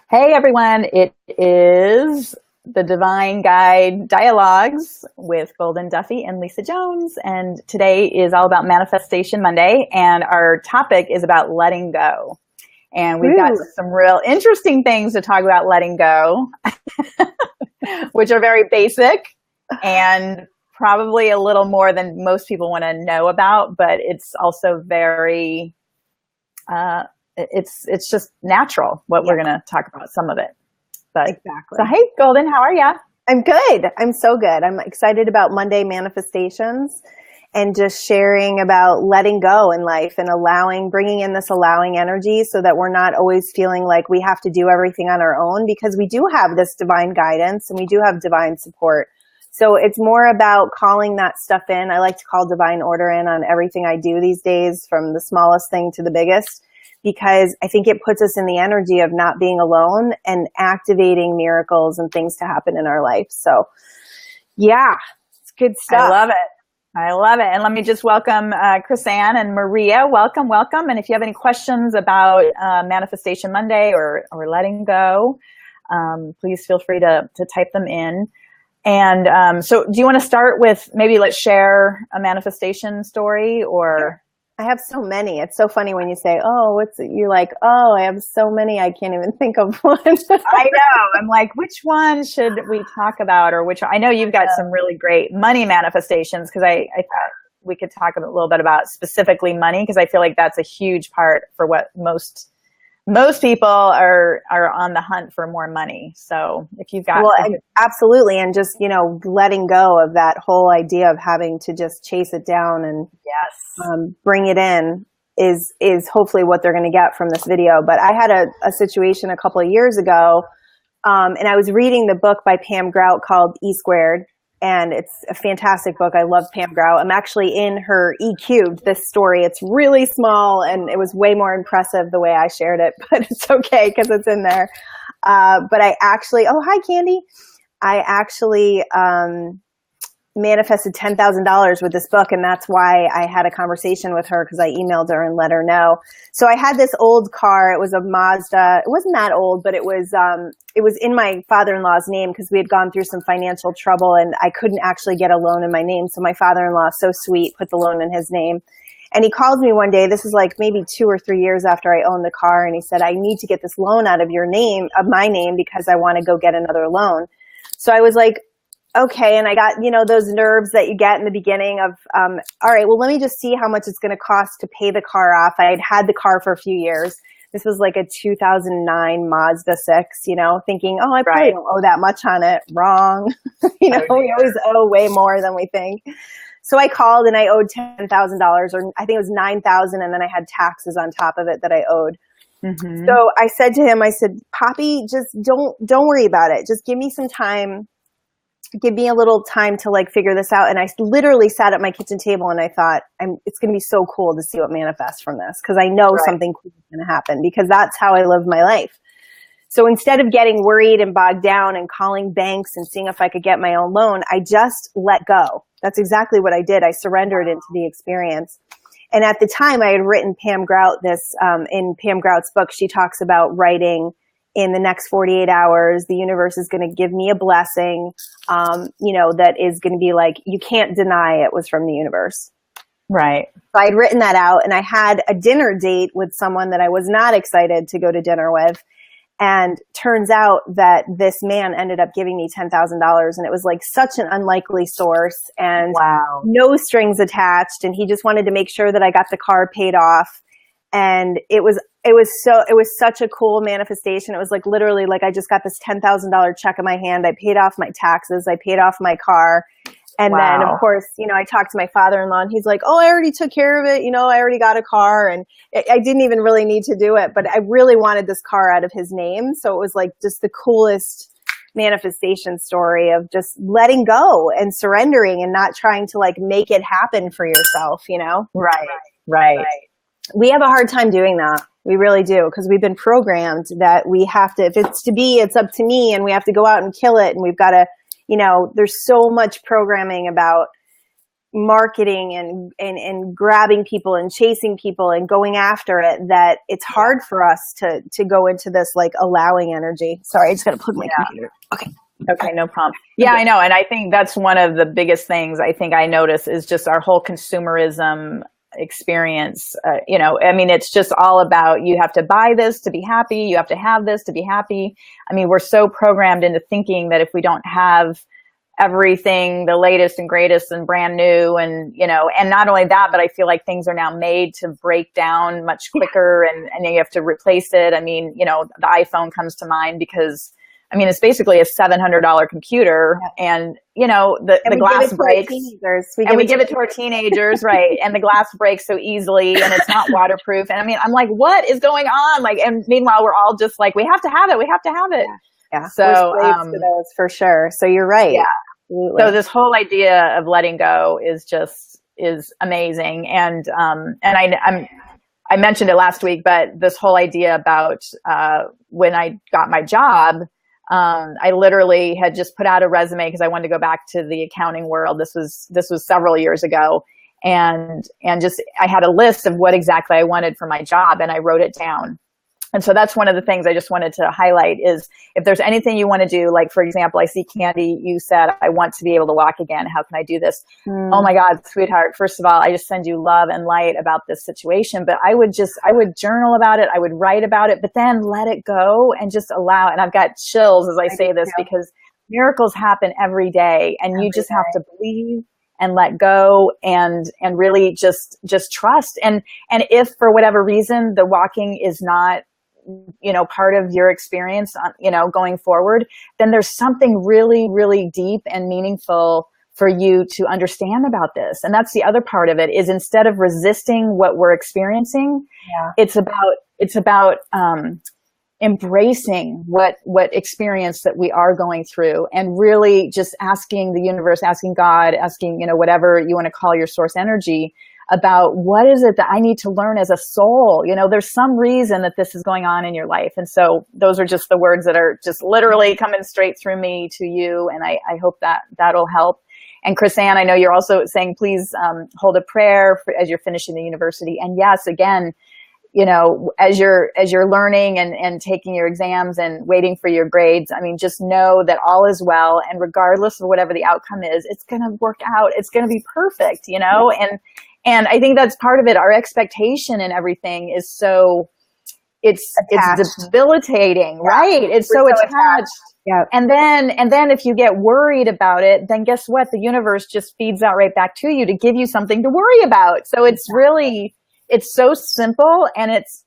Hey everyone, it is the Divine Guide Dialogues with Golden Duffy and Lisa Jones. And today is all about Manifestation Monday. And our topic is about letting go. And we've got some real interesting things to talk about letting go, which are very basic and probably a little more than most people want to know about, but it's also very, it's just natural what we're going to talk about, some of it. But exactly. So hey Golden, how are you? I'm good. I'm so good. I'm excited about Monday manifestations and just sharing about letting go in life and bringing in this allowing energy so that we're not always feeling like we have to do everything on our own, because we do have this divine guidance and we do have divine support. So it's more about calling that stuff in. I like to call divine order in on everything I do these days, from the smallest thing to the biggest, because I think it puts us in the energy of not being alone and activating miracles and things to happen in our life. So yeah, it's good stuff. I love it. I love it. And let me just welcome Chris-Ann and Maria. Welcome, welcome. And if you have any questions about Manifestation Monday or letting go, please feel free to type them in. And so do you want to start with, maybe let's share a manifestation story? Or I have so many. It's so funny when you say, oh, you're like, oh, I have so many, I can't even think of one. I know. I'm like, which one should we talk about? Or I know you've got some really great money manifestations, because I thought we could talk a little bit about specifically money, because I feel like that's a huge part for what most people are on the hunt for more money. So if you've got... Well, absolutely. And just, letting go of that whole idea of having to just chase it down and bring it in is hopefully what they're going to get from this video. But I had a situation a couple of years ago, and I was reading the book by Pam Grout called E Squared. And it's a fantastic book. I love Pam Grout. I'm actually in her E Cubed, this story. It's really small, and it was way more impressive the way I shared it, but it's okay because it's in there. But I actually, oh, hi, Candy. I actually manifested $10,000 with this book, and that's why I had a conversation with her, because I emailed her and let her know. So I had this old car. It was a Mazda. It wasn't that old, but it was in my father-in-law's name, because we had gone through some financial trouble and I couldn't actually get a loan in my name. So my father-in-law, so sweet, put the loan in his name. And he called me one day, this is like maybe 2 or 3 years after I owned the car, and he said, I need to get this loan out of my name, because I want to go get another loan. So I was like, okay. And I got, those nerves that you get in the beginning of, all right, well, let me just see how much it's going to cost to pay the car off. I had the car for a few years. This was like a 2009 Mazda 6, thinking, oh, I probably don't owe that much on it. Wrong. We always owe way more than we think. So I called and I owed $10,000, or I think it was $9,000. And then I had taxes on top of it that I owed. Mm-hmm. So I said to him, I said, Poppy, just don't worry about it. Just give me some time. Give me a little time to figure this out. And I literally sat at my kitchen table and I thought, it's going to be so cool to see what manifests from this, because I know something cool is going to happen, because that's how I live my life. So instead of getting worried and bogged down and calling banks and seeing if I could get my own loan, I just let go. That's exactly what I did. I surrendered into the experience. And at the time I had written Pam Grout in Pam Grout's book, she talks about writing, in the next 48 hours, the universe is going to give me a blessing, that is going to be like, you can't deny it was from the universe. Right. So I'd written that out, and I had a dinner date with someone that I was not excited to go to dinner with. And turns out that this man ended up giving me $10,000, and it was like such an unlikely source, and no strings attached. And he just wanted to make sure that I got the car paid off. And it was such a cool manifestation. It was like literally like I just got this $10,000 check in my hand. I paid off my taxes. I paid off my car. And then of course, I talked to my father-in-law, and he's like, oh, I already took care of it. I already got a car, and I didn't even really need to do it, but I really wanted this car out of his name. So it was like just the coolest manifestation story of just letting go and surrendering and not trying to make it happen for yourself, Right. We have a hard time doing that. We really do, because we've been programmed that we have to, if it's to be, it's up to me, and we have to go out and kill it. And we've got to, there's so much programming about, marketing and grabbing people and chasing people and going after it, that it's hard for us to go into this like allowing energy. Sorry, I just got to plug my computer. Okay, no problem. Yeah, I know. And I think that's one of the biggest things I think I notice is just our whole consumerism experience. I mean, it's just all about, you have to buy this to be happy. You have to have this to be happy. I mean, we're so programmed into thinking that if we don't have everything, the latest and greatest and brand new, and, and not only that, but I feel like things are now made to break down much quicker, and you have to replace it. I mean, the iPhone comes to mind because, I mean, it's basically a $700 computer, and the glass breaks, and we give it to our teenagers, right? And the glass breaks so easily, and it's not waterproof. And I mean, I'm like, what is going on? Like, and meanwhile, we're all just like, we have to have it. We have to have it. Yeah. So, we're slaves to those for sure. So you're right. Yeah. Absolutely. So this whole idea of letting go is amazing. And I mentioned it last week, but this whole idea about, when I got my job, I literally had just put out a resume because I wanted to go back to the accounting world. This was several years ago. And just, I had a list of what exactly I wanted for my job, and I wrote it down. And so that's one of the things I just wanted to highlight is, if there's anything you want to do, like, for example, I see Candy, you said, I want to be able to walk again. How can I do this? Oh my God, sweetheart. First of all, I just send you love and light about this situation, but I would journal about it. I would write about it, but then let it go and just allow. And I've got chills as I say this, because miracles happen every day, and you just have to believe and let go and really just trust. And if for whatever reason the walking is not, part of your experience, going forward, then there's something really, really deep and meaningful for you to understand about this. And that's the other part of it, is instead of resisting what we're experiencing, it's about embracing what experience that we are going through, and really just asking the universe, asking God, asking, whatever you want to call your source energy, about what is it that I need to learn as a soul. There's some reason that this is going on in your life. And so those are just the words that are just literally coming straight through me to you. And I hope that that'll help. And Chris-Anne, I know you're also saying, please hold a prayer as you're finishing the university. And yes, again, as you're learning and taking your exams and waiting for your grades, I mean, just know that all is well. And regardless of whatever the outcome is, it's going to work out. It's going to be perfect, And I think that's part of it. Our expectation and everything is it's debilitating, right? It's so attached. Yeah. And then if you get worried about it, then guess what? The universe just feeds that right back to you to give you something to worry about. So it's so simple, and it's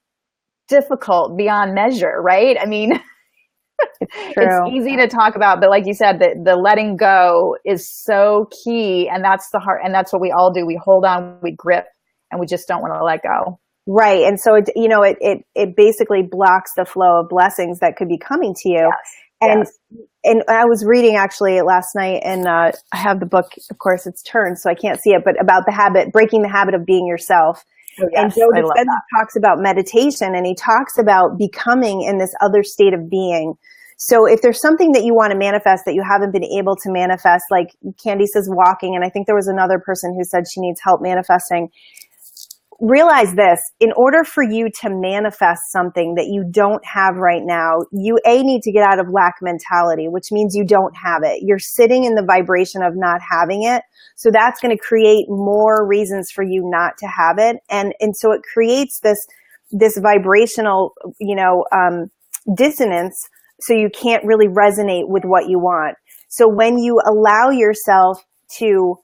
difficult beyond measure, right? I mean, it's easy to talk about, but like you said, the letting go is so key, and that's the heart, and that's what we all do. We hold on, we grip, and we just don't want to let go. Right. And so it basically blocks the flow of blessings that could be coming to you. Yes. And I was reading actually last night, and I have the book, of course it's turned, so I can't see it, but about breaking the habit of being yourself. Oh, yes, and Joe Dispenza talks about meditation, and he talks about becoming in this other state of being. So if there's something that you want to manifest that you haven't been able to manifest, like Candy says, walking, and I think there was another person who said she needs help manifesting. Realize this: in order for you to manifest something that you don't have right now, you need to get out of lack mentality, which means you don't have it. You're sitting in the vibration of not having it. So that's going to create more reasons for you not to have it. And so it creates this vibrational, dissonance. So you can't really resonate with what you want. So when you allow yourself to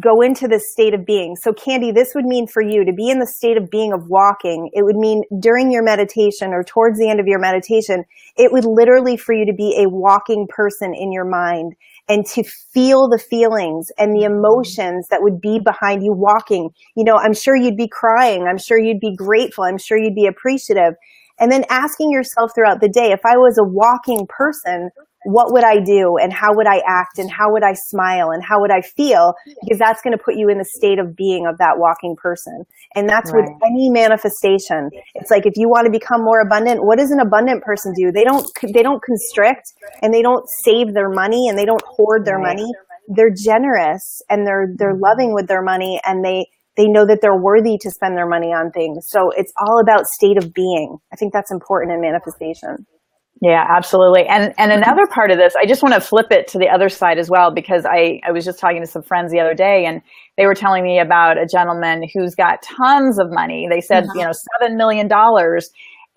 go into this state of being. So Candy, this would mean for you to be in the state of being of walking. It would mean during your meditation or towards the end of your meditation, it would literally for you to be a walking person in your mind, and to feel the feelings and the emotions that would be behind you walking. I'm sure you'd be crying. I'm sure you'd be grateful. I'm sure you'd be appreciative. And then asking yourself throughout the day, if I was a walking person, what would I do, and how would I act, and how would I smile, and how would I feel? Because that's going to put you in the state of being of that walking person. And that's with any manifestation. It's like, if you want to become more abundant, what does an abundant person do? They don't constrict, and they don't save their money, and they don't hoard their money. they're generous and they're loving with their money, and they know that they're worthy to spend their money on things. So it's all about state of being. I think that's important in manifestation. Yeah, absolutely. And another part of this, I just want to flip it to the other side as well, because I was just talking to some friends the other day, and they were telling me about a gentleman who's got tons of money. They said, $7 million.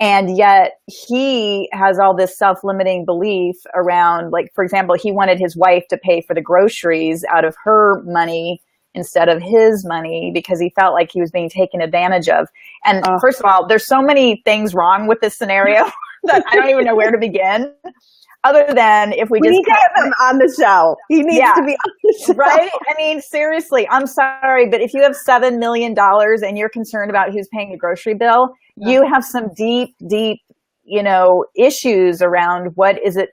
And yet he has all this self-limiting belief around, like, for example, he wanted his wife to pay for the groceries out of her money instead of his money because he felt like he was being taken advantage of. And first of all, there's so many things wrong with this scenario that I don't even know where to begin. Other than if we just need to have him on the show. He needs to be on the show. Right? I mean, seriously, I'm sorry, but if you have $7 million and you're concerned about who's paying the grocery bill, you have some deep, issues around what is it.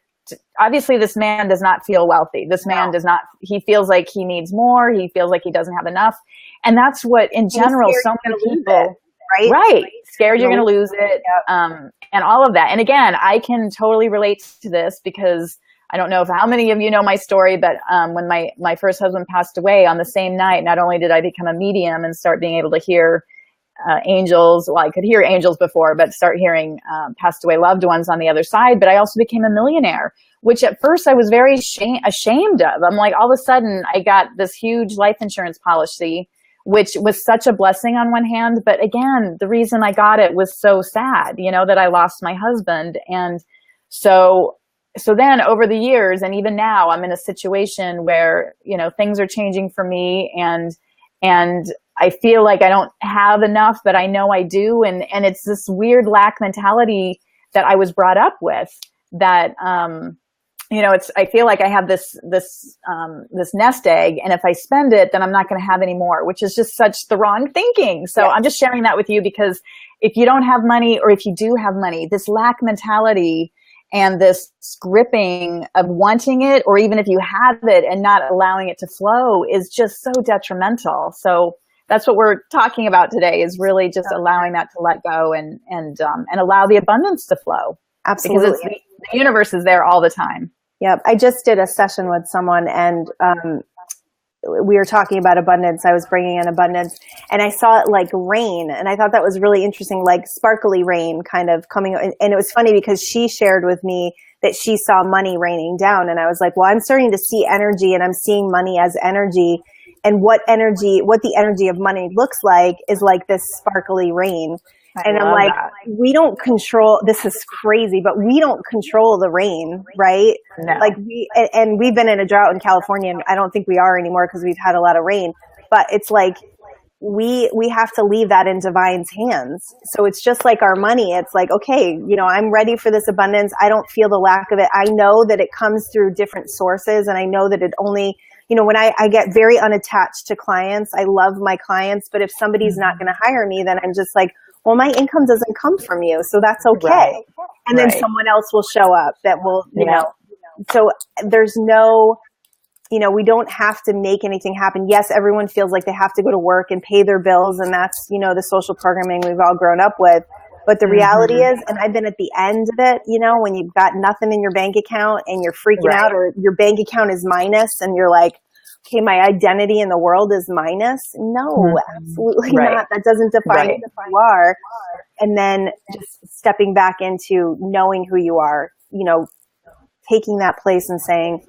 Obviously, this man does not feel wealthy. This man does not, he feels like he needs more. He feels like he doesn't have enough. And that's what, in general, so many people, right? Scared you're going to lose it. And all of that. And again, I can totally relate to this because I don't know how many of you know my story, but when my first husband passed away on the same night, not only did I become a medium and start being able to hear angels. Well, I could hear angels before, but start hearing passed away loved ones on the other side. But I also became a millionaire, which at first I was very ashamed of. I'm like, all of a sudden I got this huge life insurance policy, which was such a blessing on one hand. But again, the reason I got it was so sad, that I lost my husband. And so then over the years, and even now, I'm in a situation where, things are changing for me, and I feel like I don't have enough, but I know I do. And it's this weird lack mentality that I was brought up with that, I feel like I have this nest egg, and if I spend it, then I'm not going to have any more, which is just such the wrong thinking. So I'm just sharing that with you, because if you don't have money, or if you do have money, this lack mentality and this gripping of wanting it, or even if you have it and not allowing it to flow, is just so detrimental. So that's what we're talking about today, is really just allowing that to let go and allow the abundance to flow. Absolutely. Because the universe is there all the time. Yep. I just did a session with someone, and we were talking about abundance. I was bringing in abundance, and I saw it like rain, and I thought that was really interesting, like sparkly rain kind of coming. And it was funny because she shared with me that she saw money raining down, and I was like, well, I'm starting to see energy, and I'm seeing money as energy. And what the energy of money looks like is like this sparkly rain. And I'm like, we don't control, this is crazy, but we don't control the rain, right? No. Like we've been in a drought in California, and I don't think we are anymore because we've had a lot of rain, but it's like, we have to leave that in divine's hands. So it's just like our money. It's like, okay, I'm ready for this abundance. I don't feel the lack of it. I know that it comes through different sources, and I know that it only, when I get very unattached to clients, I love my clients, but if somebody's not going to hire me, then I'm just like, well, my income doesn't come from you, so that's okay. Right. And then someone else will show up that will, so there's no, we don't have to make anything happen. Yes, everyone feels like they have to go to work and pay their bills, and that's, the social programming we've all grown up with. But the reality is, and I've been at the end of it, when you've got nothing in your bank account and you're freaking out, or your bank account is minus, and you're like, okay, my identity in the world is minus. No, absolutely not. That doesn't define who you are. And then just stepping back into knowing who you are, taking that place and saying,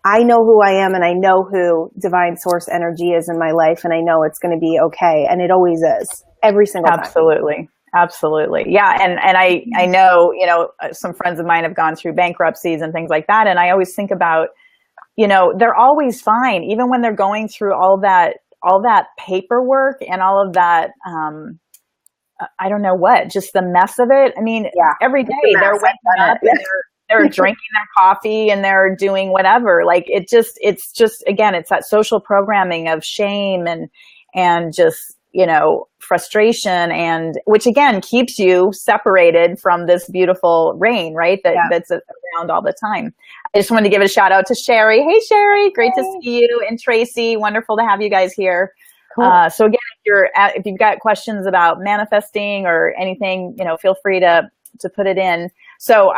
I know who I am, and I know who divine source energy is in my life, and I know it's going to be okay. And it always is, every single time. Absolutely. Yeah. And I know, some friends of mine have gone through bankruptcies and things like that. And I always think about, they're always fine, even when they're going through all that paperwork and all of that, I don't know what, just the mess of it. I mean, every day they're waking up and they're drinking their coffee and they're doing whatever. Like it's just, again, it's that social programming of shame and just, frustration, and which again keeps you separated from this beautiful rain, right? That's around all the time. I just wanted to give a shout out to Sherry. Hey, Sherry, great to see you. And Tracy, wonderful to have you guys here. Cool. So again, if you've got questions about manifesting or anything, feel free to put it in. So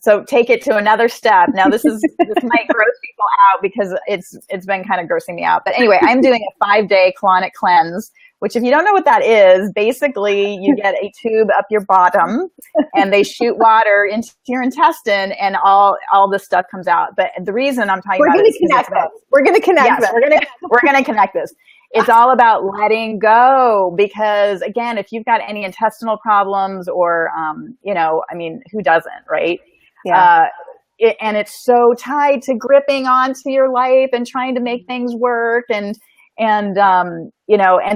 so take it to another step. Now this might gross people out because it's been kind of grossing me out. But anyway, I'm doing a 5-day colonic cleanse, which if you don't know what that is, basically you get a tube up your bottom and they shoot water into your intestine and all this stuff comes out. But the reason I'm talking about it is we're going to connect. Yes, we're going to connect this. It's all about letting go because, again, if you've got any intestinal problems or, who doesn't, right? Yeah. And it's so tied to gripping onto your life and trying to make things work and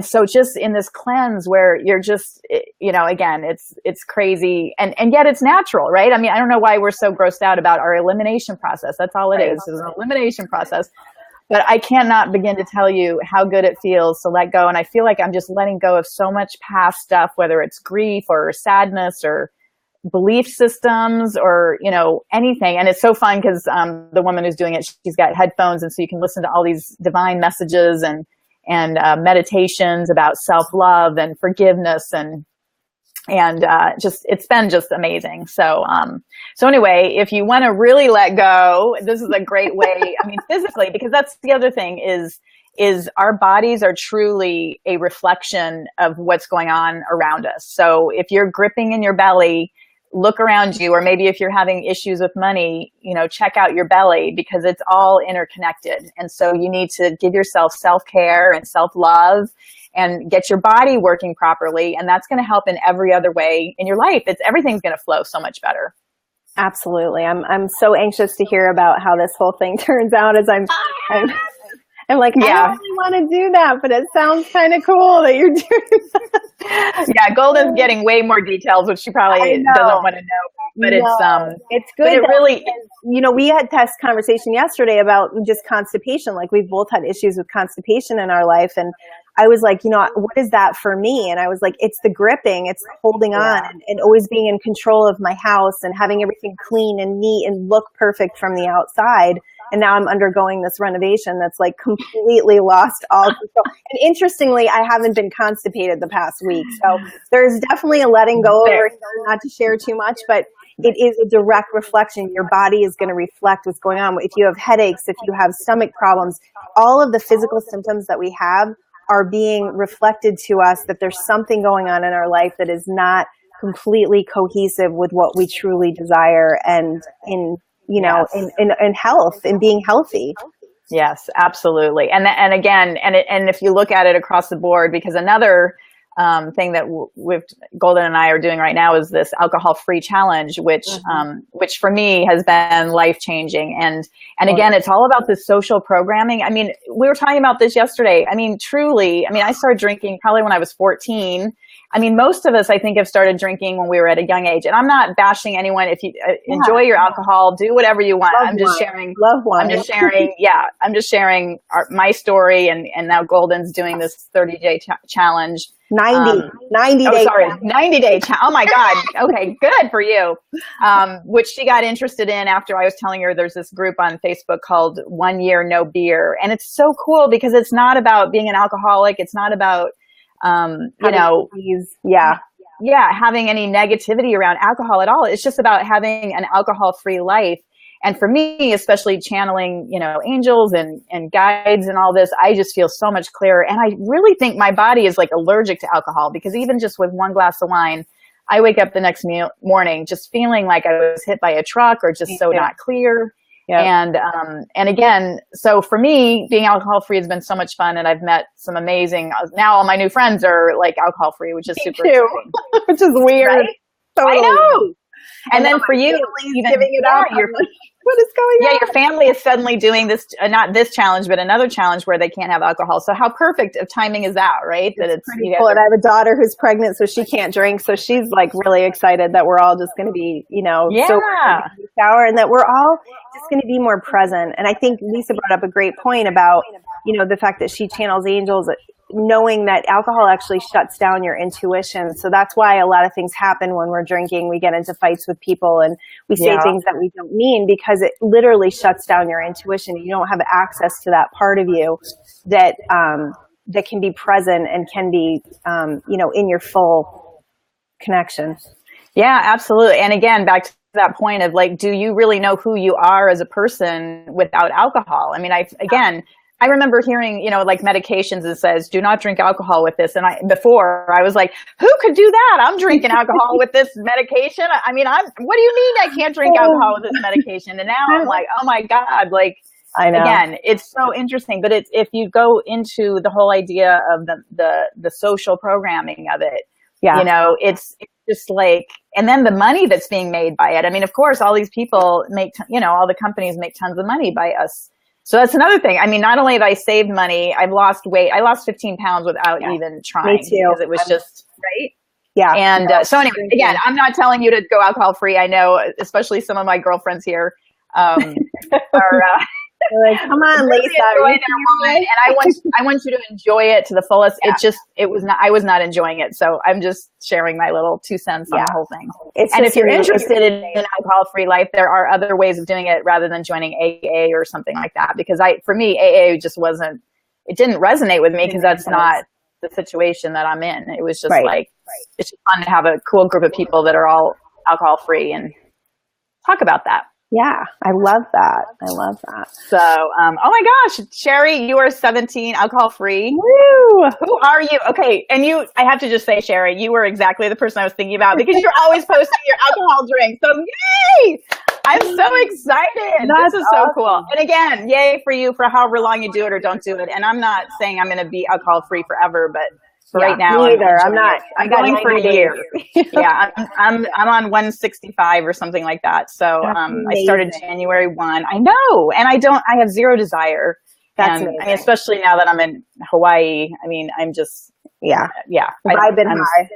so just in this cleanse where you're just, again, it's crazy and yet it's natural, right? I mean, I don't know why we're so grossed out about our elimination process. That's all it is. It's an elimination process. But I cannot begin to tell you how good it feels to let go. And I feel like I'm just letting go of so much past stuff, whether it's grief or sadness or belief systems or, anything. And it's so fun because the woman who's doing it, she's got headphones. And so you can listen to all these divine messages and meditations about self-love and forgiveness and it's been just amazing. So anyway, if you want to really let go, this is a great way. I mean, physically, because that's the other thing is our bodies are truly a reflection of what's going on around us. So if you're gripping in your belly, look around you, or maybe if you're having issues with money, check out your belly because it's all interconnected. And so you need to give yourself self-care and self-love and get your body working properly. And that's going to help in every other way in your life. Everything's going to flow so much better. Absolutely. I'm so anxious to hear about how this whole thing turns out as I'm like, yeah. I don't really want to do that, but it sounds kind of cool that you're doing that. Yeah, Golden's getting way more details, which she probably doesn't want to know. But it's good. It really, we had this conversation yesterday about just constipation. Like we've both had issues with constipation in our life, and I was like, what is that for me? And I was like, it's the gripping, it's holding on and always being in control of my house and having everything clean and neat and look perfect from the outside. And now I'm undergoing this renovation that's like completely lost all control. And interestingly, I haven't been constipated the past week. So there's definitely a letting go over here, not to share too much, but it is a direct reflection. Your body is going to reflect what's going on. If you have headaches, if you have stomach problems, all of the physical symptoms that we have are being reflected to us that there's something going on in our life that is not completely cohesive with what we truly desire and in health and being healthy. Yes, absolutely. And again, if you look at it across the board, because another thing that Golden and I are doing right now is this alcohol-free challenge, which for me has been life-changing. And again, it's all about this social programming. I mean, we were talking about this yesterday. I mean, truly, I started drinking probably when I was 14. I mean, most of us, I think, have started drinking when we were at a young age. And I'm not bashing anyone. If you enjoy your alcohol, do whatever you want. I'm just sharing. Love wine. I'm just sharing. Yeah, I'm just sharing my story. And now Golden's doing this 30-day challenge. 90 day. 90 day challenge. Oh my God. Okay, good for you. Which she got interested in after I was telling her there's this group on Facebook called 1 Year No Beer. And it's so cool because it's not about being an alcoholic. It's not about, having any negativity around alcohol at all. It's just about having an alcohol-free life. And for me, especially channeling, angels and guides and all this, I just feel so much clearer. And I really think my body is like allergic to alcohol because even just with one glass of wine, I wake up the next morning just feeling like I was hit by a truck or just so not clear. Yep. And again, so for me, being alcohol free has been so much fun, and I've met some amazing. Now all my new friends are like alcohol free, which is super exciting. Which is weird. Right? Totally. I know. And then for you, even giving it up. What is going on? Yeah, your family is suddenly doing this, not this challenge, but another challenge where they can't have alcohol. So how perfect of timing is that, right? That it's pretty cool. And I have a daughter who's pregnant, so she can't drink. So she's like really excited that we're all just going to be, sober in the shower, and that we're all just going to be more present. And I think Lisa brought up a great point about, the fact that she channels angels, knowing that alcohol actually shuts down your intuition. So that's why a lot of things happen when we're drinking. We get into fights with people and we say things that we don't mean because it literally shuts down your intuition. You don't have access to that part of you that that can be present and can be in your full connection. Yeah, absolutely. And again, back to that point of like, do you really know who you are as a person without alcohol? I mean, I remember hearing, like medications that says, do not drink alcohol with this. And before I was like, who could do that? I'm drinking alcohol with this medication. I mean, what do you mean I can't drink alcohol with this medication? And now I'm like, oh my God, like, I know. Again, it's so interesting, but if you go into the whole idea of the social programming of it, it's just like, and then the money that's being made by it. I mean, of course, all these people make, all the companies make tons of money by us. So that's another thing. I mean, not only have I saved money, I've lost weight. I lost 15 pounds without even trying. Me too. Because it was just, right? Yeah. And so anyway, again, I'm not telling you to go alcohol free. I know, especially some of my girlfriends here are, they're like, come on, really Lisa. Enjoy their wine, and I want you to enjoy it to the fullest. Yeah. I was not enjoying it. So I'm just sharing my little 2 cents on the whole thing. And if you're interested in an alcohol-free life, there are other ways of doing it rather than joining AA or something like that. Because for me, AA just it didn't resonate with me because that's not the situation that I'm in. It was just it's just fun to have a cool group of people that are all alcohol-free and talk about that. Yeah, I love that. I love that. So, oh my gosh, Sherry, you are 17, alcohol free. Woo! Who are you? Okay, and I have to just say, Sherry, you were exactly the person I was thinking about because you're always posting your alcohol drink. So, yay! I'm so excited. This is so cool. And again, yay for you for however long you do it or don't do it. And I'm not saying I'm going to be alcohol free forever, but for right now, I'm going for a year. Yeah, I'm on 165 or something like that. So I started January 1. I know, and I have zero desire. That's amazing. Especially now that I'm in Hawaii. I mean, I'm just vibing high.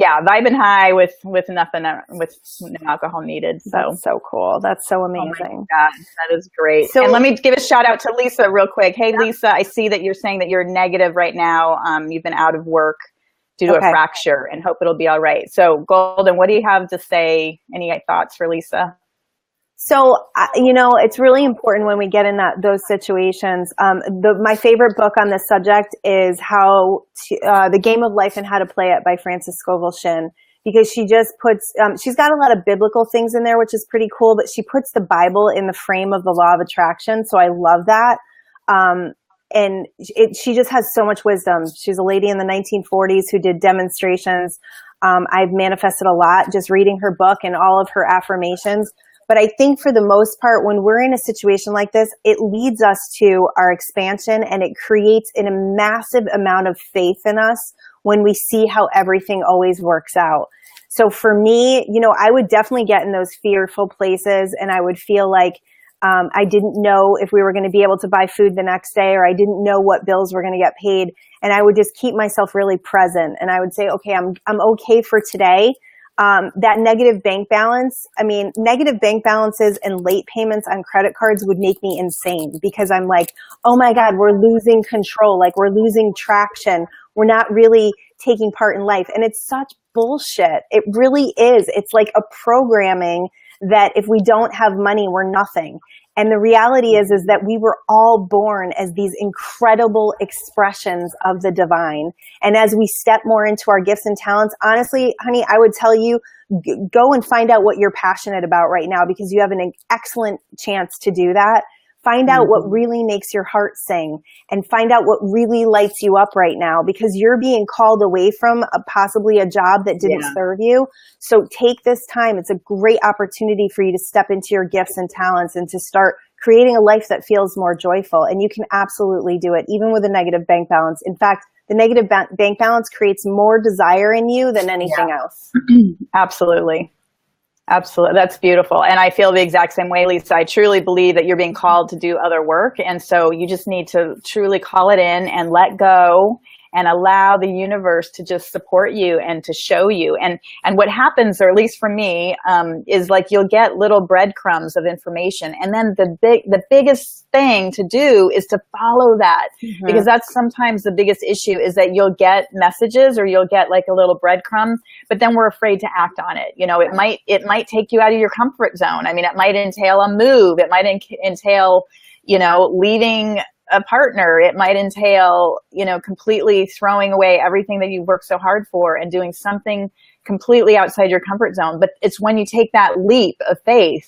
Yeah, vibing high with nothing, with no alcohol needed. So that's so cool. That's so amazing. Oh my God, that is great. So, and let me give a shout out to Lisa real quick. Hey, Lisa, I see that you're saying that you're negative right now. You've been out of work due to a fracture, and hope it'll be all right. So, Golden, what do you have to say? Any thoughts for Lisa? So, it's really important when we get in those situations. My favorite book on this subject is The Game of Life and How to Play It by Frances Scovel Shinn, because she just puts, she's got a lot of biblical things in there, which is pretty cool, but she puts the Bible in the frame of the law of attraction. So I love that. And she just has so much wisdom. She's a lady in the 1940s who did demonstrations. I've manifested a lot just reading her book and all of her affirmations. But I think for the most part, when we're in a situation like this, it leads us to our expansion, and it creates a massive amount of faith in us when we see how everything always works out. So for me, I would definitely get in those fearful places, and I would feel like I didn't know if we were going to be able to buy food the next day, or I didn't know what bills were going to get paid. And I would just keep myself really present, and I would say, okay, I'm okay for today. That negative bank balance, negative bank balances and late payments on credit cards would make me insane, because I'm like, oh my God, we're losing control. Like, we're losing traction. We're not really taking part in life. And it's such bullshit. It really is. It's like a programming that if we don't have money, we're nothing. And the reality is that we were all born as these incredible expressions of the divine. And as we step more into our gifts and talents, honestly, honey, I would tell you, go and find out what you're passionate about right now, because you have an excellent chance to do that. Find out what really makes your heart sing, and find out what really lights you up right now, because you're being called away from possibly a job that didn't serve you. So take this time. It's a great opportunity for you to step into your gifts and talents and to start creating a life that feels more joyful. And you can absolutely do it, even with a negative bank balance. In fact, the negative bank balance creates more desire in you than anything else. Absolutely. Absolutely. That's beautiful. And I feel the exact same way, Lisa. I truly believe that you're being called to do other work. And so you just need to truly call it in and let go and allow the universe to just support you and to show you. And what happens, or at least for me, is like you'll get little breadcrumbs of information. And then the biggest thing to do is to follow that, because that's sometimes the biggest issue, is that you'll get messages or you'll get like a little breadcrumb, but then we're afraid to act on it. It might take you out of your comfort zone. I mean, it might entail a move. It might entail, leaving a partner. It might entail, completely throwing away everything that you've worked so hard for and doing something completely outside your comfort zone. But it's when you take that leap of faith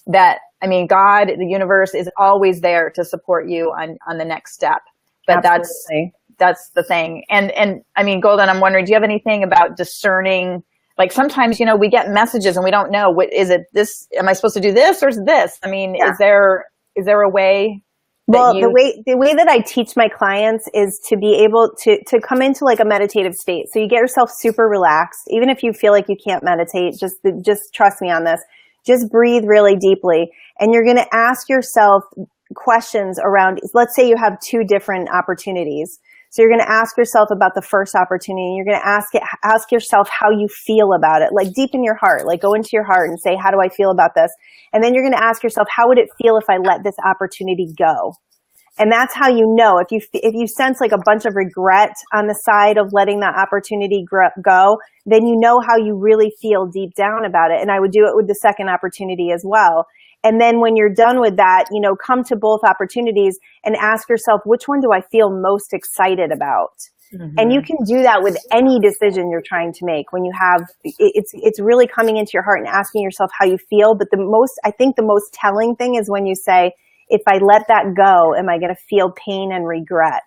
that, I mean, God, the universe is always there to support you on the next step. But Absolutely. that's the thing. And I mean, Golden, I'm wondering, do you have anything about discerning? Like sometimes, you know, we get messages and we don't know, what is it, this, am I supposed to do this or is this? I mean, is there a way? Well, the way that I teach my clients is to be able to come into like a meditative state. So you get yourself super relaxed. Even if you feel like you can't meditate, just trust me on this. Just breathe really deeply. And you're going to ask yourself questions around, let's say you have two different opportunities. So you're going to ask yourself about the first opportunity, and you're going to ask yourself how you feel about it, like deep in your heart, like go into your heart and say, how do I feel about this? And then you're going to ask yourself, how would it feel if I let this opportunity go? And that's how you know, if you sense like a bunch of regret on the side of letting that opportunity go, then you know how you really feel deep down about it. And I would do it with the second opportunity as well. And then when you're done with that, you know, come to both opportunities and ask yourself, which one do I feel most excited about? Mm-hmm. And you can do that with any decision you're trying to make. When you have, it's really coming into your heart and asking yourself how you feel. But I think the most telling thing is when you say, if I let that go, am I going to feel pain and regret?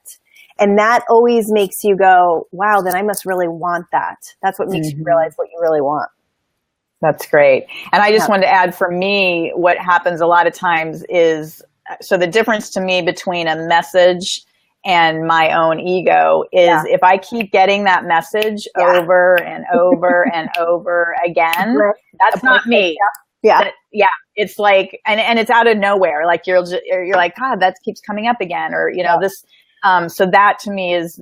And that always makes you go, wow, then I must really want that. That's what makes you realize what you really want. That's great. And I just wanted to add, for me, what happens a lot of times is, so the difference to me between a message and my own ego is if I keep getting that message over and over and over again, that's not me. It's like, and it's out of nowhere. Like you're like, God, that keeps coming up again, or, you know, this. So that to me is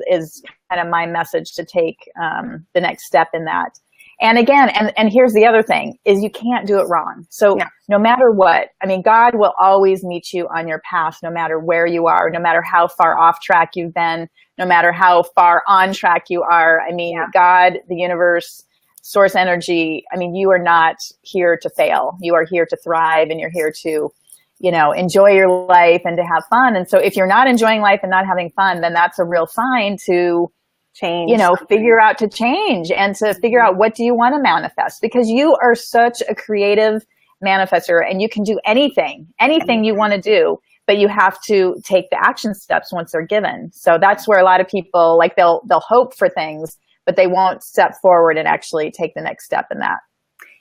kind of my message to take the next step in that. And again, and here's the other thing, is you can't do it wrong. So no matter what, I mean, God will always meet you on your path, no matter where you are, no matter how far off track you've been, no matter how far on track you are. I mean, God, the universe, source energy, I mean, you are not here to fail. You are here to thrive, and you're here to, you know, enjoy your life and to have fun. And so if you're not enjoying life and not having fun, then that's a real sign to change, you know, figure out to change and to figure out, what do you want to manifest? Because you are such a creative manifester, and you can do anything you want to do, but you have to take the action steps once they're given. So that's where a lot of people, like, they'll hope for things, but they won't step forward and actually take the next step in that.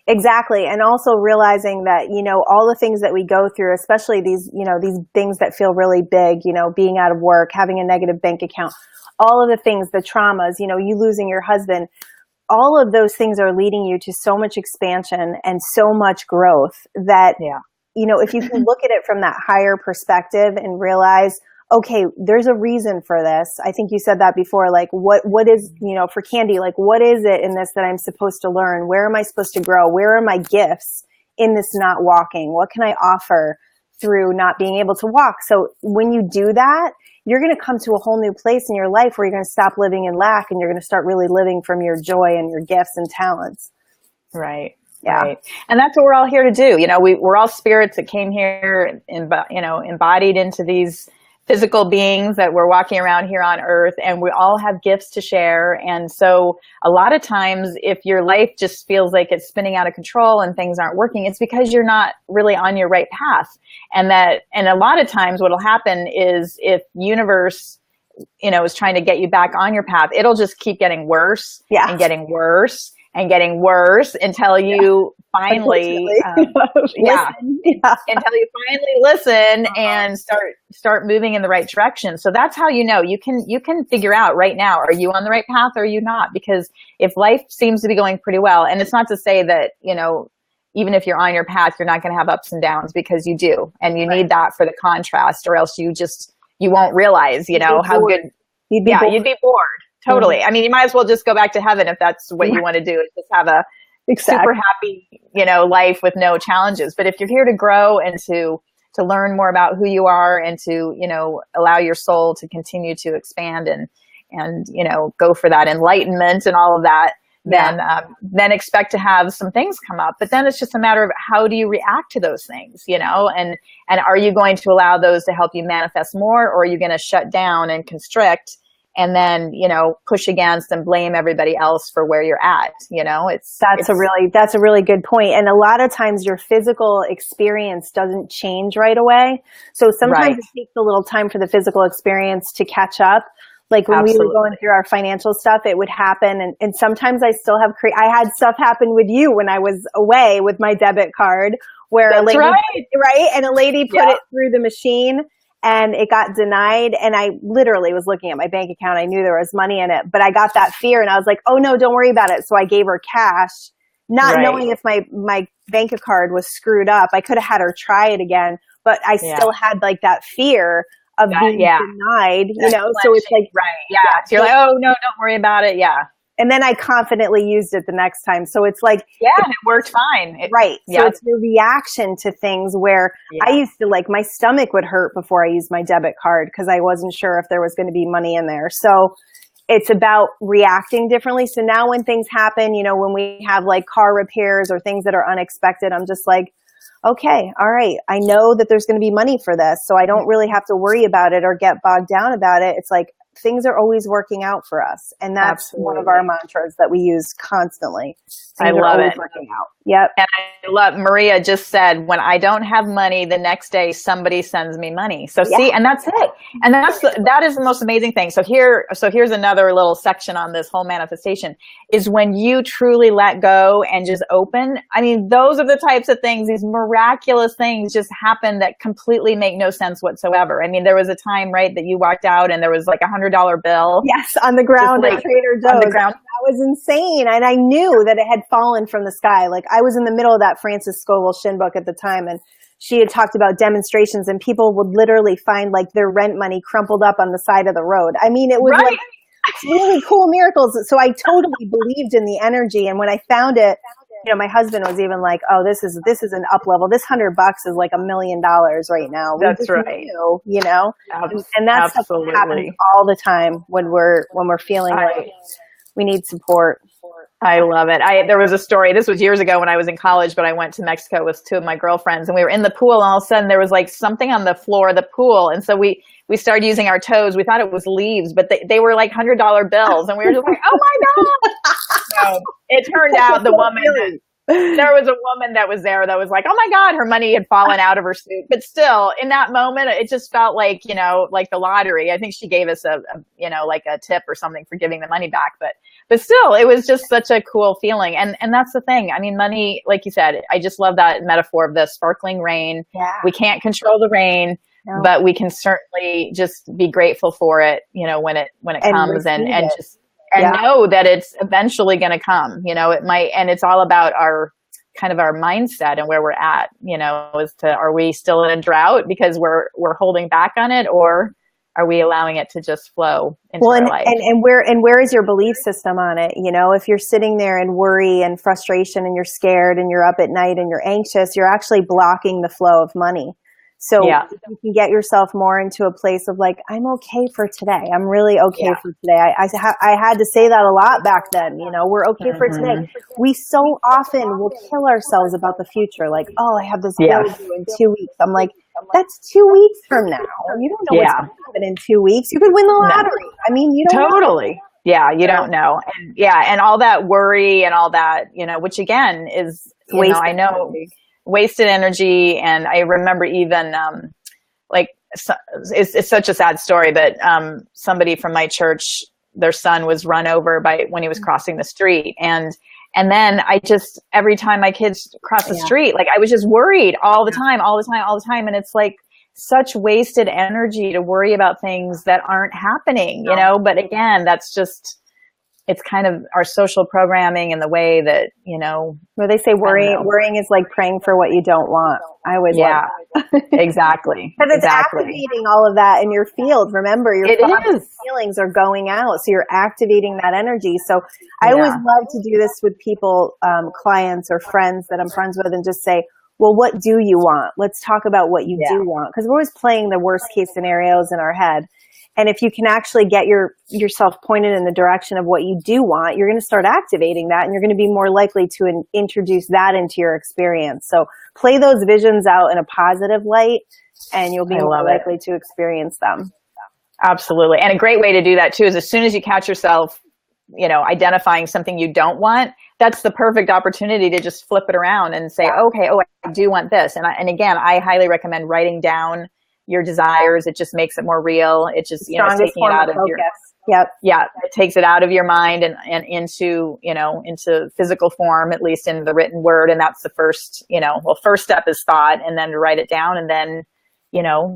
Exactly. And also realizing that, you know, all the things that we go through, especially these, you know, these things that feel really big, you know, being out of work, having a negative bank account, all of the things, the traumas, you know, you losing your husband, all of those things are leading you to so much expansion and so much growth that, you know, if you can look at it from that higher perspective and realize, okay, there's a reason for this. I think you said that before, like what is, you know, for Candy, like what is it in this that I'm supposed to learn? Where am I supposed to grow? Where are my gifts in this not walking? What can I offer through not being able to walk? So when you do that, you're going to come to a whole new place in your life where you're going to stop living in lack, and you're going to start really living from your joy and your gifts and talents. Right. Yeah. Right. And that's what we're all here to do. You know, we're all spirits that came here, you know, embodied into these physical beings that we're walking around here on earth, and we all have gifts to share. And so a lot of times, if your life just feels like it's spinning out of control and things aren't working, it's because you're not really on your right path. And a lot of times what'll happen is, if universe, you know, is trying to get you back on your path, it'll just keep getting worse and getting worse and getting worse until you finally, until you finally listen and start moving in the right direction. So that's how, you know, you can figure out right now, are you on the right path or are you not? Because if life seems to be going pretty well, and it's not to say that, you know, even if you're on your path, you're not going to have ups and downs, because you do. And you need that for the contrast, or else you won't realize, you know, how good, you'd be bored. Totally. I mean, you might as well just go back to heaven if that's what you want to do, is just have a super happy, you know, life with no challenges. But if you're here to grow and to learn more about who you are, and to, you know, allow your soul to continue to expand and, you know, go for that enlightenment and all of that, then expect to have some things come up. But then it's just a matter of, how do you react to those things, you know, and are you going to allow those to help you manifest more, or are you going to shut down and constrict and then, push against and blame everybody else for where you're at. That's a really good point. And a lot of times your physical experience doesn't change right away. So sometimes it takes a little time for the physical experience to catch up. Like when we were going through our financial stuff, it would happen. And sometimes I still have, I had stuff happen with you when I was away with my debit card where a lady, and a lady put it through the machine and it got denied. And I literally was looking at my bank account. I knew there was money in it, but I got that fear and I was like, oh no, don't worry about it. So I gave her cash, not knowing if my bank card was screwed up. I could have had her try it again, but I still had like that fear of being denied, so it's like, so you're like, oh no, don't worry about it. And then I confidently used it the next time. So it's like, and it worked fine. So it's your reaction to things where I used to my stomach would hurt before I used my debit card because I wasn't sure if there was going to be money in there. So it's about reacting differently. So now when things happen, when we have like car repairs or things that are unexpected, I'm just like, okay, all right. I know that there's going to be money for this, so I don't really have to worry about it or get bogged down about it. It's like things are always working out for us. And that's one of our mantras that we use constantly. I love it. Working out. Yep. And I love, Maria just said, when I don't have money, the next day somebody sends me money. So see, and that's it. And that is the most amazing thing. So here's another little section on this whole manifestation is when you truly let go and just open. I mean, those are the types of things, these miraculous things just happen that completely make no sense whatsoever. I mean, there was a time, right, that you walked out and there was like $100 bill. Yes, on the ground at Trader Joe's. On the ground. That was insane. And I knew that it had fallen from the sky. Like I was in the middle of that Frances Scoville Shin book at the time, and she had talked about demonstrations, and people would literally find like their rent money crumpled up on the side of the road. I mean, it was like really cool miracles. So I totally believed in the energy. And when I found it, my husband was even like, "Oh, this is an up level. This $100 is like $1 million right now." That's right. And that's stuff that happens all the time when we're feeling like we need support. I love it. There was a story, this was years ago when I was in college, but I went to Mexico with two of my girlfriends and we were in the pool and all of a sudden there was like something on the floor of the pool. And so we started using our toes. We thought it was leaves, but they were like $100 bills. And we were just like, oh my God. So it turned out there was a woman that was there that was like, oh my God, her money had fallen out of her suit. But still in that moment, it just felt like, like the lottery. I think she gave us like a tip or something for giving the money back. But still, it was just such a cool feeling. And that's the thing. I mean, money, like you said, I just love that metaphor of the sparkling rain. Yeah. We can't control the rain, but we can certainly just be grateful for it, when it comes and just know that it's eventually going to come. It might, and it's all about our mindset and where we're at, are we still in a drought because we're holding back on it, or are we allowing it to just flow into our life? And where is your belief system on it? If you're sitting there in worry and frustration and you're scared and you're up at night and you're anxious, you're actually blocking the flow of money. So you can get yourself more into a place of like, I'm okay for today. I'm really okay for today. I had to say that a lot back then. We're okay for today. We so often will kill ourselves about the future. Like, oh, I have this bill due in 2 weeks. I'm like, that's 2 weeks from now. You don't know what's going to happen in 2 weeks. You could win the lottery. I mean, you don't totally. Yeah, you don't know. And and all that worry and all that, which again is, I know, wasted energy. And I remember even it's such a sad story, but somebody from my church, their son was run over when he was crossing the street. And then every time my kids cross the street, like I was just worried all the time. And it's like such wasted energy to worry about things that aren't happening, but again, that's just, it's kind of our social programming and the way that, where they say worrying is like praying for what you don't want. I always love that. Exactly. Because it's activating all of that in your field. Remember, your feelings are going out. So you're activating that energy. So I always love to do this with people, clients or friends that I'm friends with, and just say, well, what do you want? Let's talk about what you do want. Because we're always playing the worst case scenarios in our head. And if you can actually get yourself pointed in the direction of what you do want, you're going to start activating that, and you're going to be more likely to introduce that into your experience. So play those visions out in a positive light, and you'll be more likely to experience them. Absolutely. And a great way to do that too is as soon as you catch yourself, identifying something you don't want, that's the perfect opportunity to just flip it around and say, okay, I do want this. And again, I highly recommend writing down your desires. It just makes it more real. It just, it's taking it out of your, it takes it out of your mind and into, into physical form, at least in the written word. And that's the first, first step is thought, and then to write it down, and then,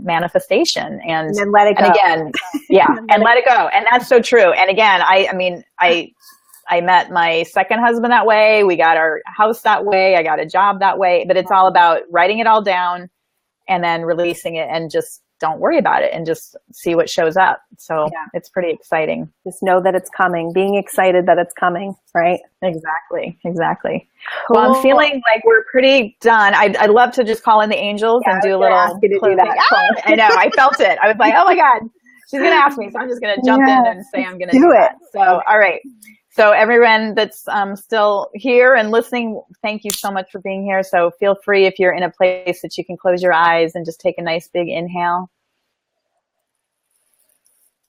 manifestation, and then let it go. And again, and let it go. And that's so true. And again, I met my second husband that way. We got our house that way. I got a job that way, but it's all about writing it all down and then releasing it, and just don't worry about it and just see what shows up. So it's pretty exciting. Just know that it's coming, being excited that it's coming, right? Exactly. Cool. Well, I'm feeling like we're pretty done. I'd love to just call in the angels and do a little. Ask you to do that. I know. I felt it. I was like, oh my God, she's going to ask me. So I'm just going to jump in and say I'm going to do it. So, all right. So everyone that's still here and listening, thank you so much for being here. So feel free, if you're in a place that you can close your eyes and just take a nice big inhale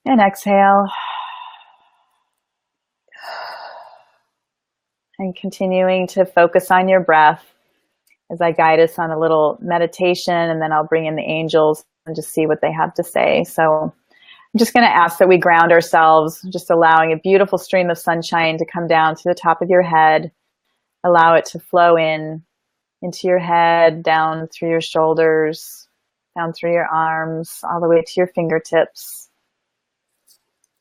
and exhale. And continuing to focus on your breath as I guide us on a little meditation, and then I'll bring in the angels and just see what they have to say. So I'm just going to ask that we ground ourselves, just allowing a beautiful stream of sunshine to come down to the top of your head. Allow it to flow into your head, down through your shoulders, down through your arms, all the way to your fingertips.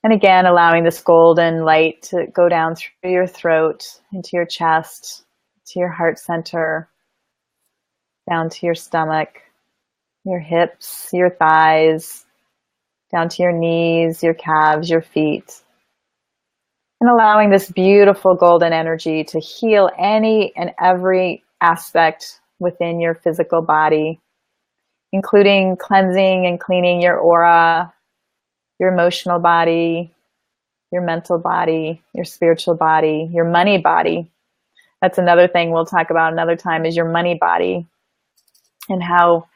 And again, allowing this golden light to go down through your throat, into your chest, to your heart center, down to your stomach, your hips, your thighs, down to your knees, your calves, your feet. And allowing this beautiful golden energy to heal any and every aspect within your physical body, including cleansing and cleaning your aura, your emotional body, your mental body, your spiritual body, your money body. That's another thing we'll talk about another time, is your money body, and how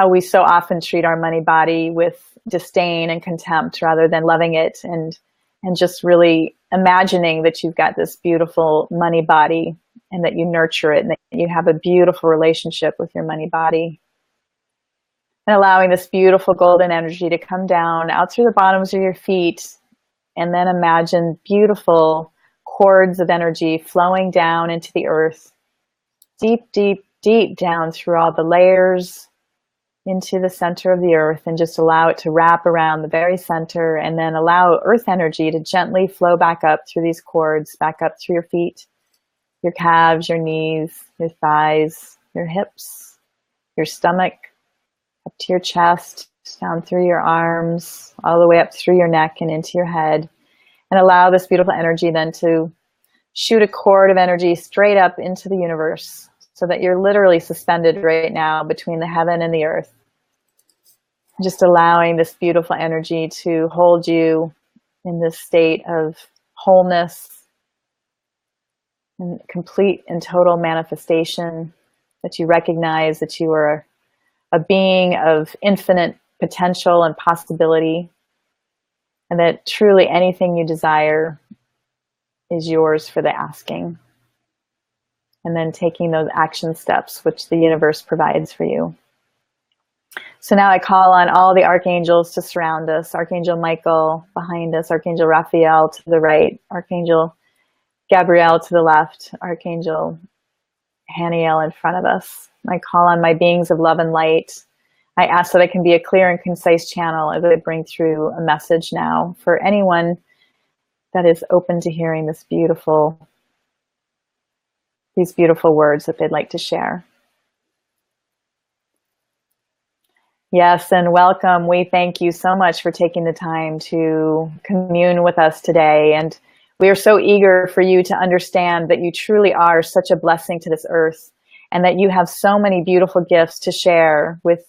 we so often treat our money body with disdain and contempt rather than loving it and just really imagining that you've got this beautiful money body and that you nurture it and that you have a beautiful relationship with your money body. And allowing this beautiful golden energy to come down out through the bottoms of your feet, and then imagine beautiful cords of energy flowing down into the earth, deep, deep, deep down through all the layers into the center of the earth, and just allow it to wrap around the very center, and then allow earth energy to gently flow back up through these cords, back up through your feet, your calves, your knees, your thighs, your hips, your stomach, up to your chest, down through your arms, all the way up through your neck and into your head. And allow this beautiful energy then to shoot a cord of energy straight up into the universe, so that you're literally suspended right now between the heaven and the earth. Just allowing this beautiful energy to hold you in this state of wholeness and complete and total manifestation, that you recognize that you are a being of infinite potential and possibility, and that truly anything you desire is yours for the asking. And then taking those action steps which the universe provides for you. So now I call on all the archangels to surround us. Archangel Michael behind us, Archangel Raphael to the right, Archangel Gabriel to the left, Archangel Haniel in front of us. I call on my beings of love and light. I ask that I can be a clear and concise channel as I bring through a message now for anyone that is open to hearing these beautiful words that they'd like to share. Yes, and welcome. We thank you so much for taking the time to commune with us today. And we are so eager for you to understand that you truly are such a blessing to this earth, and that you have so many beautiful gifts to share with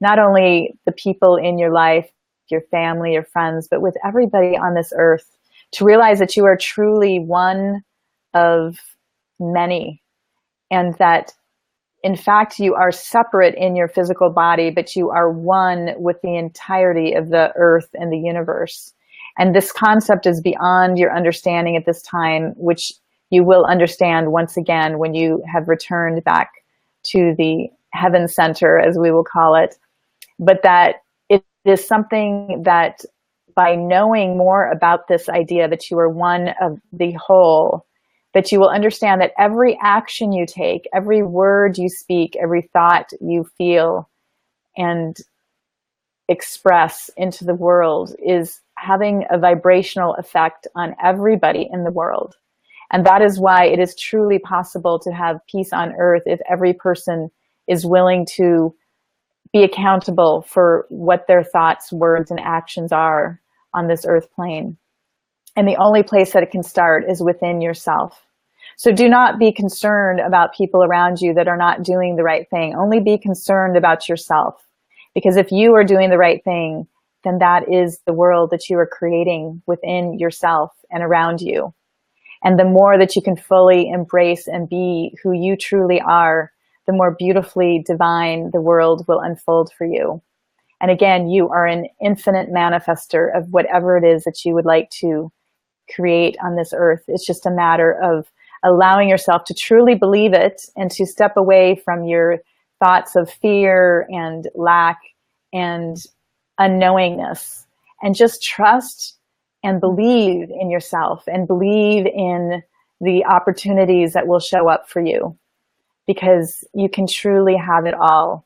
not only the people in your life, your family, your friends, but with everybody on this earth, to realize that you are truly one of many, and that in fact, you are separate in your physical body, but you are one with the entirety of the earth and the universe. And this concept is beyond your understanding at this time, which you will understand once again when you have returned back to the heaven center, as we will call it. But that it is something that by knowing more about this idea that you are one of the whole, that you will understand that every action you take, every word you speak, every thought you feel and express into the world is having a vibrational effect on everybody in the world. And that is why it is truly possible to have peace on earth if every person is willing to be accountable for what their thoughts, words, and actions are on this earth plane. And the only place that it can start is within yourself. So do not be concerned about people around you that are not doing the right thing. Only be concerned about yourself. Because if you are doing the right thing, then that is the world that you are creating within yourself and around you. And the more that you can fully embrace and be who you truly are, the more beautifully divine the world will unfold for you. And again, you are an infinite manifester of whatever it is that you would like to create on this earth. It's just a matter of allowing yourself to truly believe it and to step away from your thoughts of fear and lack and unknowingness and just trust and believe in yourself and believe in the opportunities that will show up for you, because you can truly have it all.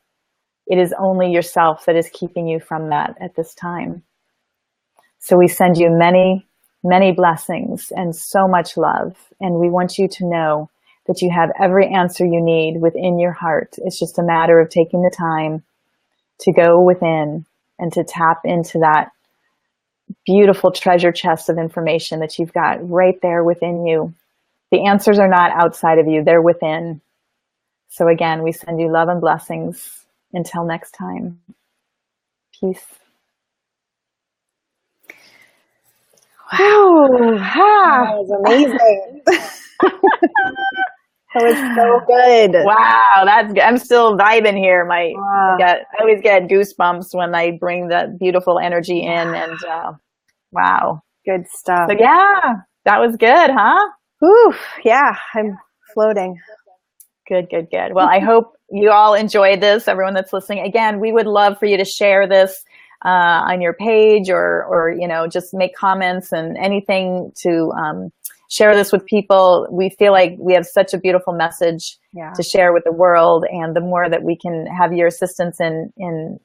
It is only yourself that is keeping you from that at this time. So we send you many, many blessings and so much love. And we want you to know that you have every answer you need within your heart. It's just a matter of taking the time to go within and to tap into that beautiful treasure chest of information that you've got right there within you. The answers are not outside of you, they're within. So again, we send you love and blessings. Until next time, peace. Wow, that was amazing. That was so good. Wow, that's good. I'm still vibing here. I always get goosebumps when I bring that beautiful energy in, and wow, good stuff. So yeah, that was good, huh? Whew, yeah, I'm floating. Good. Well, I hope you all enjoyed this. Everyone that's listening, again, we would love for you to share this on your page, or just make comments and anything to share this with people. We feel like we have such a beautiful message to share with the world, and the more that we can have your assistance in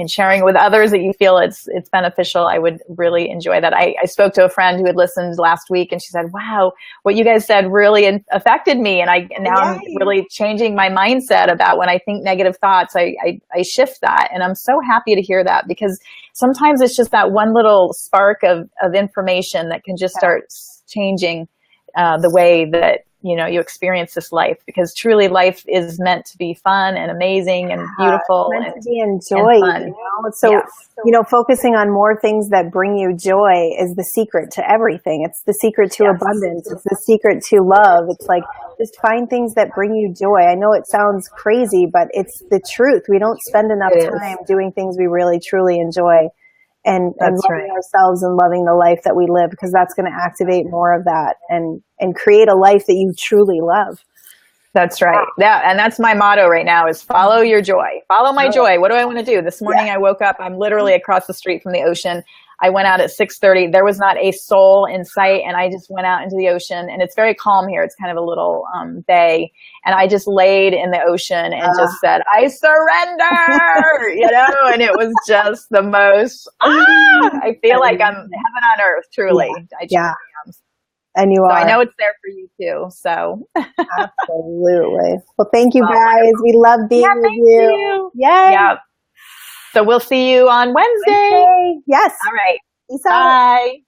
sharing it with others that you feel it's beneficial, I would really enjoy that. I spoke to a friend who had listened last week, and she said, wow, what you guys said really affected me. And I'm really changing my mindset about when I think negative thoughts, I shift that. And I'm so happy to hear that, because sometimes it's just that one little spark of information that can just start changing the way that you experience this life, because truly life is meant to be fun and amazing and beautiful. It's meant to be enjoyed, So, focusing on more things that bring you joy is the secret to everything. It's the secret to abundance. It's the secret to love. It's like, just find things that bring you joy. I know it sounds crazy, but it's the truth. We don't spend enough time doing things we really, truly enjoy. And loving ourselves and loving the life that we live, because that's going to activate more of that and create a life that you truly love. That's right. Yeah, and that's my motto right now is follow your joy. Follow my joy. What do I want to do? This morning I woke up, I'm literally across the street from the ocean. I went out at 6:30. There was not a soul in sight, and I just went out into the ocean, and it's very calm here. It's kind of a little bay, and I just laid in the ocean and just said, I surrender, and it was just the most, I feel like I'm heaven on earth, truly. Yeah. And you are. I know it's there for you too. So absolutely. Well, thank you guys. We love being with you. Yay. Yeah. So we'll see you on Wednesday. Yes. All right. Peace out. Bye.